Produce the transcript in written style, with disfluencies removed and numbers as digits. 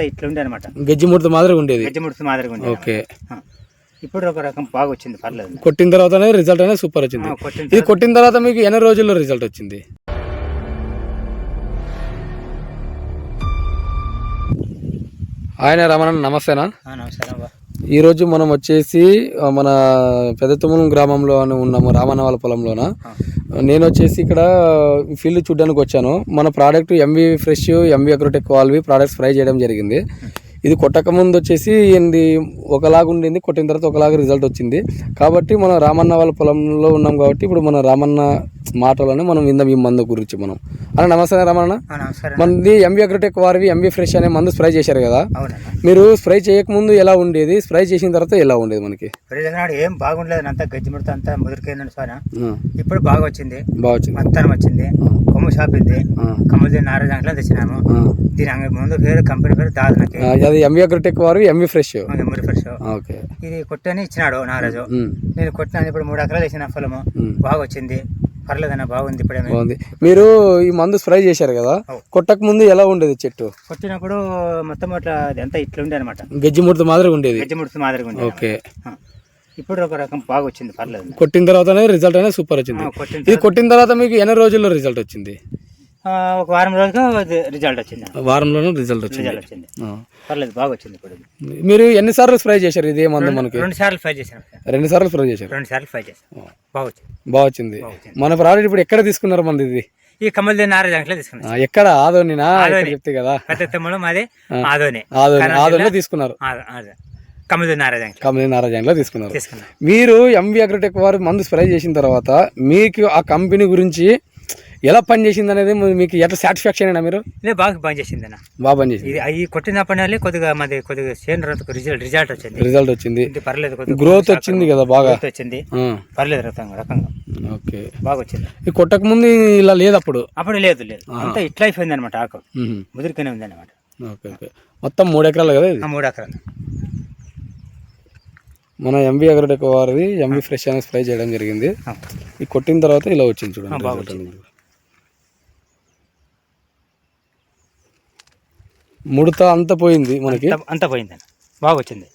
ఇట్లా ఉండే అనమాట. గజ్జి ముడత మాదిరిగా ఉండేది. గజ్జి ముడత మాదిరిగా ఉండేది. ఓకే. ఇప్పుడు ఒక రకం బాగా వచ్చింది, పర్లేదు. కొట్టిన తర్వాతనే రిజల్ట్ అనేది సూపర్ వచ్చింది. ఇది కొట్టిన తర్వాత మీకు ఎన్ని రోజుల్లో రిజల్ట్ వచ్చింది? ఆయన రమణ, నమస్తేనా? నమస్కారం. ఈరోజు మనం వచ్చేసి మన పెద్దతుమ్మలం గ్రామంలో ఉన్నాము, రామన్న వాళ్ళ పొలంలోన. నేను వచ్చేసి ఇక్కడ ఫీల్డ్ చూడడానికి వచ్చాను. మన product MV fresh, MV agrotech వాల్వి ప్రోడక్ట్స్ స్ప్రే చేయడం జరిగింది. ఇది కొట్టక ముందు వచ్చేసి ఇది ఒకలాగా ఉండింది, కొట్టిన తర్వాత ఒకలాగా రిజల్ట్ వచ్చింది. కాబట్టి మనం రామన్న వాళ్ళ పొలంలో ఉన్నాం కాబట్టి ఇప్పుడు మన రామన్న మాటలోనే మనం విందాం ఈ మందు గురించి. మనం అన్న నమస్తే రామన్న. మనది ఎంవి అగ్రోటెక్ వారివి ఎంవి ఫ్రెష్ అనే మందు స్ప్రే చేశారు కదా. మీరు స్ప్రే చేయకముందు ఎలా ఉండేది, స్ప్రే చేసిన తర్వాత ఎలా ఉండేది? మనకి ఏం బాగుండలేదు, అంతా గజ్జి ముడత అంతా ముదిరిపోయిందండి సార్. ఇప్పుడు బాగా వచ్చింది, మత్తనం వచ్చింది, కొమ్ము షాపింది, కమ్మది నారాజంలో తెచ్చినాము. దీని ముందు పేరు కంపెనీ పేరు దాదాపు అది ఎంవి అగ్రోటెక్ వారు ఎంవి ఫ్రెష్. ఓకే. ఇది కొట్టని ఇచ్చినాడు నారాజు. నేను కొట్టినాను. ఇప్పుడు 3 ఎకరాలు వేసిన పొలము బాగా వచ్చింది, పర్లేదన్న, బాగుంది. ఇప్పుడే బాగుంది. మీరు ఈ మందు స్ప్రే చేశారు కదా, కొట్టక ముందు ఎలా ఉండేది చెట్టు? కొట్టినప్పుడు మొత్తం అట్లా అంతా ఇట్లా ఉండే అనమాట. గజ్జి ముడత మాదిరిగా ఉండేది. గజ్జి ముడత మాదిరిగా ఉండేది. ఓకే. ఇప్పుడు ఒక రకం బాగా వచ్చింది, పర్లేదు. కొట్టిన తర్వాతనే రిజల్ట్ అనేది సూపర్ వచ్చింది. ఇది కొట్టిన తర్వాత మీకు ఎన్ని రోజుల్లో రిజల్ట్ వచ్చింది? ఒక వారం రోజుగా రిజల్ట్ వచ్చింది. వారంలోనే రిజల్ట్ వచ్చింది. పర్లేదు, బాగా వచ్చింది. ఇప్పుడు మీరు ఎన్నిసార్లు స్ప్రే చేశారు ఇదే మందు? మనకి 2 సార్లు స్ప్రే చేశాను. 2 సార్లు స్ప్రే చేశారు. 2 సార్లు స్ప్రే చేశాను. బాగా వచ్చింది. మన ప్రోడక్ట్ ఇప్పుడు ఎక్కడ తీసుకున్నారు మంది? ఇది ఈ కమల్ నారాజంలో తీసుకున్నాను. ఎక్కడ? ఆదోనినా? చెప్తే కదా, మాది ఆదోని. ఆదోనిలో తీసుకున్నారు. కమల్ నారాజంలో తీసుకున్నారు. మీరు ఎంవి అగ్రోటెక్ వారు మందు స్ప్రే చేసిన తర్వాత మీకు ఆ కంపెనీ గురించి ఎలా పని చేసింది అనేది మీకు ఎట్లా సాటిస్ఫాక్షన్ అయినా? మీరు బాగా పని చేసింది అన్న, బాగా పని చేసింది. ఈ కొట్టిన పని కొద్దిగా రిజల్ట్ వచ్చింది. పర్లేదు, గ్రోత్ వచ్చింది కదా, బాగా వచ్చింది. పర్లేదు, రకంగా ఓకే, బాగా వచ్చింది. ఈ కొట్టక ముందు ఇలా లేదు, అప్పుడు లేదు అంతా ఇట్లా అయిపోయింది అనమాట. ఆకు ముదిరికనే ఉంది అనమాట. Okay okay. మొత్తం 3 ఎకరాలు కదా ఇది? 3 ఎకరాలు. మన ఎంవి అగ్రోటెక్ వారిది ఎంవి ఫ్రెష్ అనేది స్ప్రే చేయడం జరిగింది. ఈ కొట్టిన తర్వాత ఇలా వచ్చింది చూడండి. ముడత అంతా పోయింది, మనకి అంతా పోయింది, బాగా వచ్చింది.